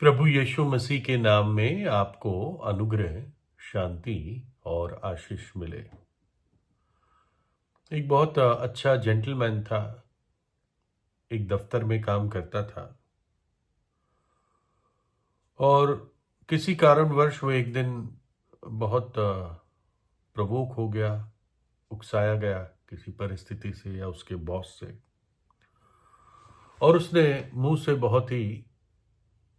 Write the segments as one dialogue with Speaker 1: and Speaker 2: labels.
Speaker 1: प्रभु यीशु मसीह के नाम में आपको अनुग्रह, शांति और आशीष मिले। एक बहुत अच्छा जेंटलमैन था, एक दफ्तर में काम करता था और किसी कारणवश वो एक दिन बहुत प्रवोक हो गया, उकसाया गया किसी परिस्थिति से या उसके बॉस से, और उसने मुंह से बहुत ही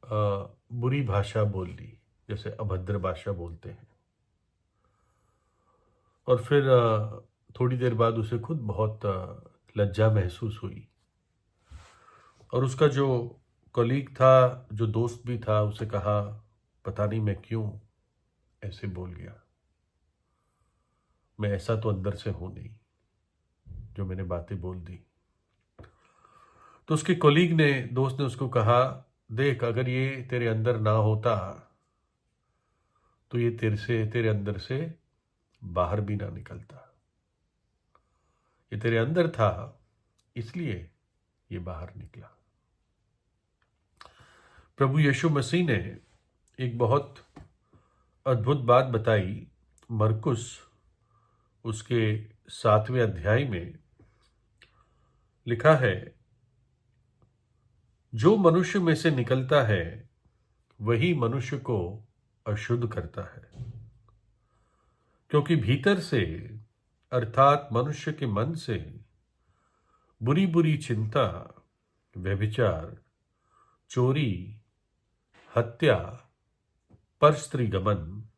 Speaker 1: बुरी भाषा बोल दी, जैसे अभद्र भाषा बोलते हैं। और फिर थोड़ी देर बाद उसे खुद बहुत लज्जा महसूस हुई और उसका जो कलीग था, जो दोस्त भी था, उसे कहा, पता नहीं मैं क्यों ऐसे बोल गया, मैं ऐसा तो अंदर से हूं नहीं जो मैंने बातें बोल दी। तो उसके कलीग ने, दोस्त ने उसको कहा, देख, अगर ये तेरे अंदर ना होता तो ये तेरे अंदर से बाहर भी ना निकलता। ये तेरे अंदर था, इसलिए ये बाहर निकला। प्रभु यीशु मसीह ने एक बहुत अद्भुत बात बताई। मरकुस उसके 7वें अध्याय में लिखा है, जो मनुष्य में से निकलता है वही मनुष्य को अशुद्ध करता है, क्योंकि भीतर से, अर्थात मनुष्य के मन से, बुरी बुरी चिंता, व्यभिचार, चोरी, हत्या, परस्त्रीगमन,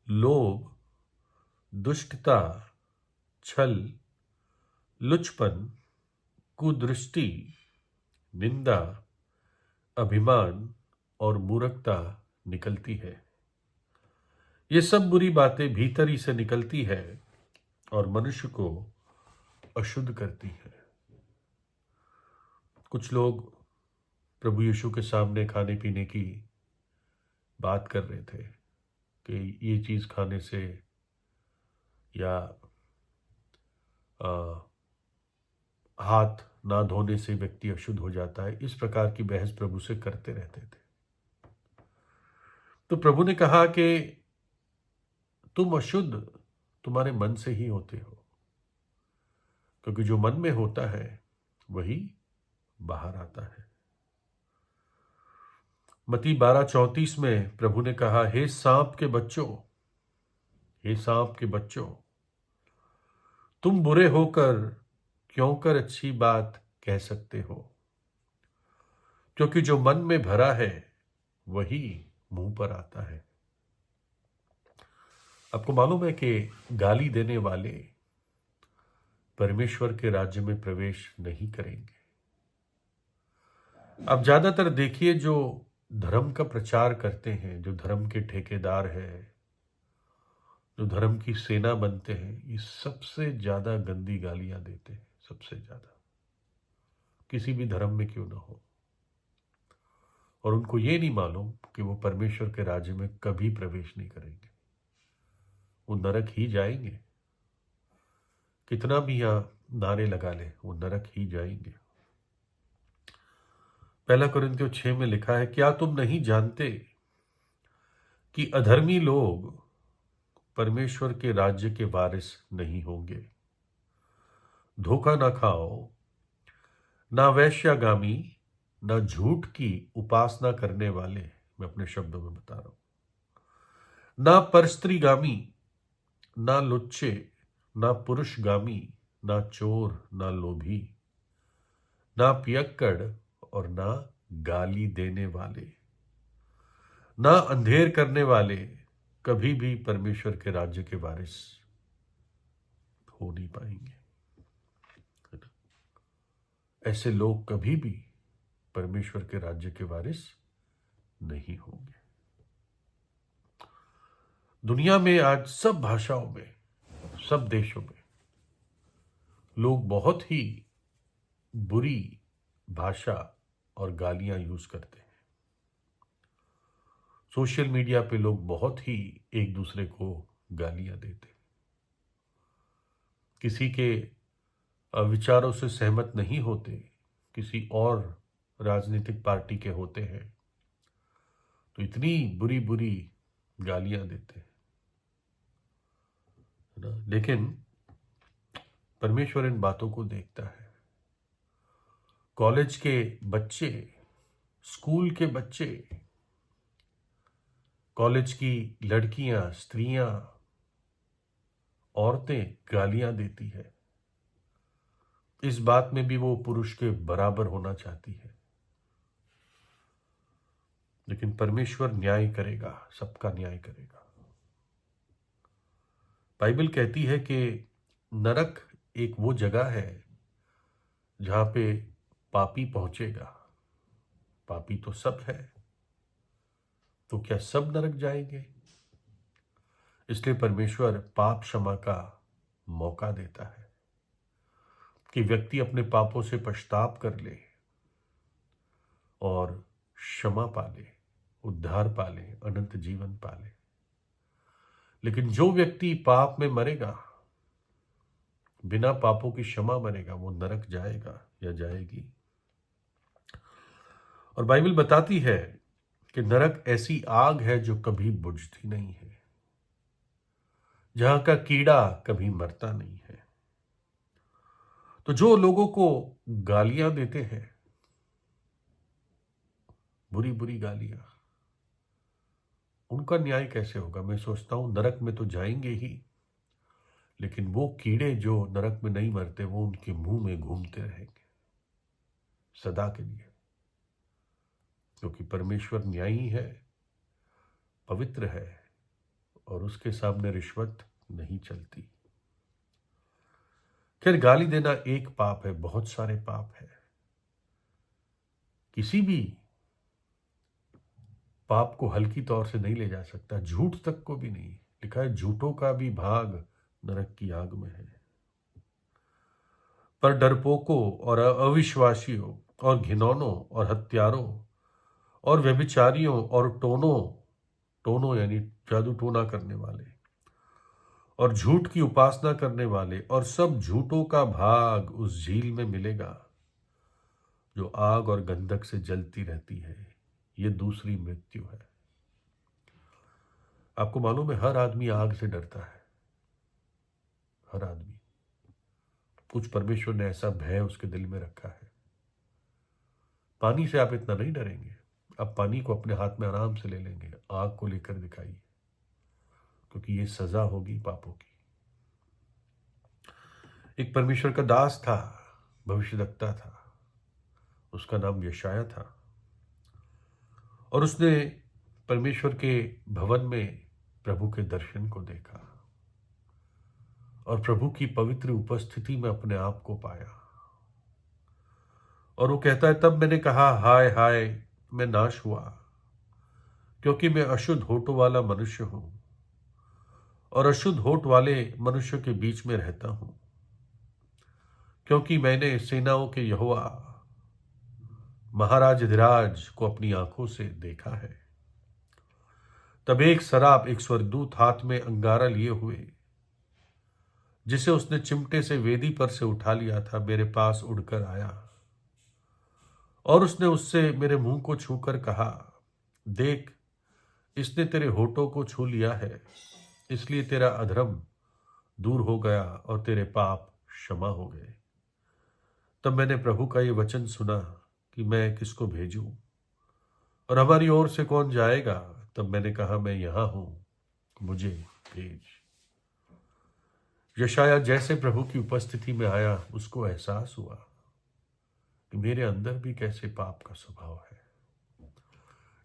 Speaker 1: लोभ, दुष्टता, छल, लुचपन, कुदृष्टि, निंदा, अभिमान और मूर्खता निकलती है। ये सब बुरी बातें भीतर ही से निकलती है और मनुष्य को अशुद्ध करती है। कुछ लोग प्रभु यीशु के सामने खाने पीने की बात कर रहे थे कि ये चीज खाने से या हाथ ना धोने से व्यक्ति अशुद्ध हो जाता है। इस प्रकार की बहस प्रभु से करते रहते थे। तो प्रभु ने कहा कि तुम अशुद्ध तुम्हारे मन से ही होते हो, क्योंकि जो मन में होता है वही बाहर आता है। मत्ती 12:34 में प्रभु ने कहा, हे सांप के बच्चों, हे सांप के बच्चों, तुम बुरे होकर क्यों कर अच्छी बात कह सकते हो, क्योंकि जो मन में भरा है वही मुंह पर आता है। आपको मालूम है कि गाली देने वाले परमेश्वर के राज्य में प्रवेश नहीं करेंगे। अब ज्यादातर देखिए, जो धर्म का प्रचार करते हैं, जो धर्म के ठेकेदार हैं, जो धर्म की सेना बनते हैं, ये सबसे ज्यादा गंदी गालियां देते हैं, सबसे ज्यादा, किसी भी धर्म में क्यों ना हो। और उनको ये नहीं मालूम कि वो परमेश्वर के राज्य में कभी प्रवेश नहीं करेंगे, वो नरक ही जाएंगे। कितना भी यहां नारे लगा ले, वो नरक ही जाएंगे। 1 कुरिन्थियों 6 में लिखा है, क्या तुम नहीं जानते कि अधर्मी लोग परमेश्वर के राज्य के वारिस नहीं होंगे। धोखा ना खाओ, ना वैश्यागामी, ना झूठ की उपासना करने वाले, मैं अपने शब्दों में बता रहा हूं, ना परस्त्रीगामी, ना लुच्चे, ना पुरुषगामी, ना चोर, ना लोभी, ना पियक्कड़ और ना गाली देने वाले, ना अंधेर करने वाले कभी भी परमेश्वर के राज्य के वारिस हो नहीं पाएंगे। ऐसे लोग कभी भी परमेश्वर के राज्य के वारिस नहीं होंगे। दुनिया में आज सब भाषाओं में, सब देशों में लोग बहुत ही बुरी भाषा और गालियां यूज करते हैं। सोशल मीडिया पे लोग बहुत ही एक दूसरे को गालियां देते हैं। किसी के विचारों से सहमत नहीं होते, किसी और राजनीतिक पार्टी के होते हैं, तो इतनी बुरी बुरी गालियां देते हैं, है ना। लेकिन परमेश्वर इन बातों को देखता है। कॉलेज के बच्चे, स्कूल के बच्चे, कॉलेज की लड़कियां, स्त्रियां, औरतें गालियां देती है। इस बात में भी वो पुरुष के बराबर होना चाहती है। लेकिन परमेश्वर न्याय करेगा, सबका न्याय करेगा। बाइबल कहती है कि नरक एक वो जगह है जहां पे पापी पहुंचेगा। पापी तो सब है, तो क्या सब नरक जाएंगे? इसलिए परमेश्वर पाप क्षमा का मौका देता है कि व्यक्ति अपने पापों से पछताप कर ले और क्षमा पाले, उद्धार पाले, अनंत जीवन पाले। लेकिन जो व्यक्ति पाप में मरेगा, बिना पापों की क्षमा मरेगा, वो नरक जाएगा या जाएगी। और बाइबल बताती है कि नरक ऐसी आग है जो कभी बुझती नहीं है, जहां का कीड़ा कभी मरता नहीं है। तो जो लोगों को गालियां देते हैं, बुरी बुरी गालियां, उनका न्याय कैसे होगा? मैं सोचता हूं नरक में तो जाएंगे ही, लेकिन वो कीड़े जो नरक में नहीं मरते, वो उनके मुंह में घूमते रहेंगे सदा के लिए, क्योंकि परमेश्वर न्यायी है, पवित्र है, और उसके सामने रिश्वत नहीं चलती। खैर, गाली देना एक पाप है, बहुत सारे पाप है। किसी भी पाप को हल्की तौर से नहीं ले जा सकता, झूठ तक को भी नहीं। लिखा है झूठों का भी भाग नरक की आग में है। पर डरपोकों और अविश्वासियों और घिनौनों और हत्यारों और व्यभिचारियों और टोनों, टोनों यानी जादू टोना करने वाले, और झूठ की उपासना करने वाले और सब झूठों का भाग उस झील में मिलेगा जो आग और गंधक से जलती रहती है। ये दूसरी मृत्यु है। आपको मालूम है, हर आदमी आग से डरता है, हर आदमी। कुछ परमेश्वर ने ऐसा भय उसके दिल में रखा है। पानी से आप इतना नहीं डरेंगे, आप पानी को अपने हाथ में आराम से ले लेंगे। आग को लेकर दिखाइए, क्योंकि ये सजा होगी पापों की। एक परमेश्वर का दास था, भविष्यद्वक्ता था, उसका नाम यशाया था, और उसने परमेश्वर के भवन में प्रभु के दर्शन को देखा और प्रभु की पवित्र उपस्थिति में अपने आप को पाया। और वो कहता है, तब मैंने कहा, हाय हाय, मैं नाश हुआ, क्योंकि मैं अशुद्ध होठों वाला मनुष्य हूं और अशुद्ध होठ वाले मनुष्य के बीच में रहता हूं, क्योंकि मैंने सेनाओं के यहोवा महाराज धीराज को अपनी आंखों से देखा है। तब एक सराप, एक स्वर्गदूत हाथ में अंगारा लिए हुए, जिसे उसने चिमटे से वेदी पर से उठा लिया था, मेरे पास उड़कर आया और उसने उससे मेरे मुंह को छूकर कहा, देख, इसने तेरे होठों को छू लिया है, इसलिए तेरा अधर्म दूर हो गया और तेरे पाप क्षमा हो गए। तब मैंने प्रभु का ये वचन सुना कि मैं किसको भेजूं और हमारी ओर से कौन जाएगा। तब मैंने कहा, मैं यहां हूं, मुझे भेज। यशाया जैसे प्रभु की उपस्थिति में आया, उसको एहसास हुआ कि मेरे अंदर भी कैसे पाप का स्वभाव है।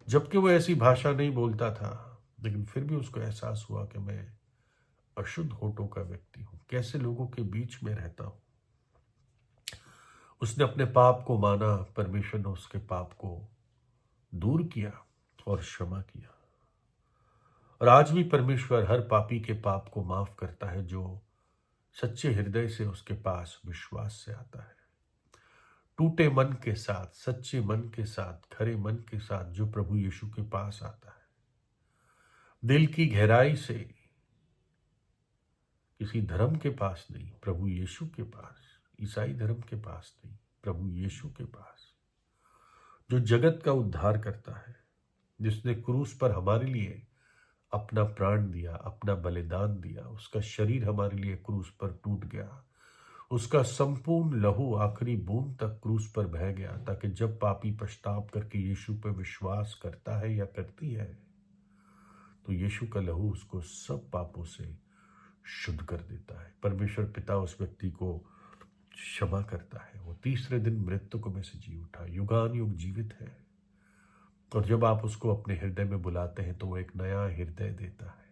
Speaker 1: जबकि वो ऐसी भाषा नहीं बोलता था, लेकिन फिर भी उसको एहसास हुआ कि मैं अशुद्ध होठों का व्यक्ति हूं, कैसे लोगों के बीच में रहता हूं। उसने अपने पाप को माना, परमेश्वर ने उसके पाप को दूर किया और क्षमा किया। और आज भी परमेश्वर हर पापी के पाप को माफ करता है, जो सच्चे हृदय से उसके पास विश्वास से आता है। टूटे मन के साथ, सच्चे मन के साथ, खरे मन के साथ जो प्रभु यीशु के पास आता है, दिल की गहराई से, किसी धर्म के पास नहीं, प्रभु यीशु के पास, ईसाई धर्म के पास नहीं, प्रभु यीशु के पास, जो जगत का उद्धार करता है, जिसने क्रूस पर हमारे लिए अपना प्राण दिया, अपना बलिदान दिया, उसका शरीर हमारे लिए क्रूस पर टूट गया, उसका संपूर्ण लहू आखिरी बूंद तक क्रूस पर बह गया, ताकि जब पापी पश्चाताप करके यीशु पर विश्वास करता है या करती है तो यीशु का लहू उसको सब पापों से शुद्ध कर देता है। परमेश्वर पिता उस व्यक्ति को क्षमा करता है। वो तीसरे दिन मृतकों में से जी उठा, युगान युग जीवित है। और जब आप उसको अपने हृदय में बुलाते हैं तो वो एक नया हृदय देता है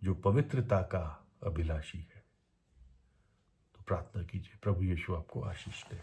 Speaker 1: जो पवित्रता का अभिलाषी है। तो प्रार्थना कीजिए, प्रभु यीशु आपको आशीष दे।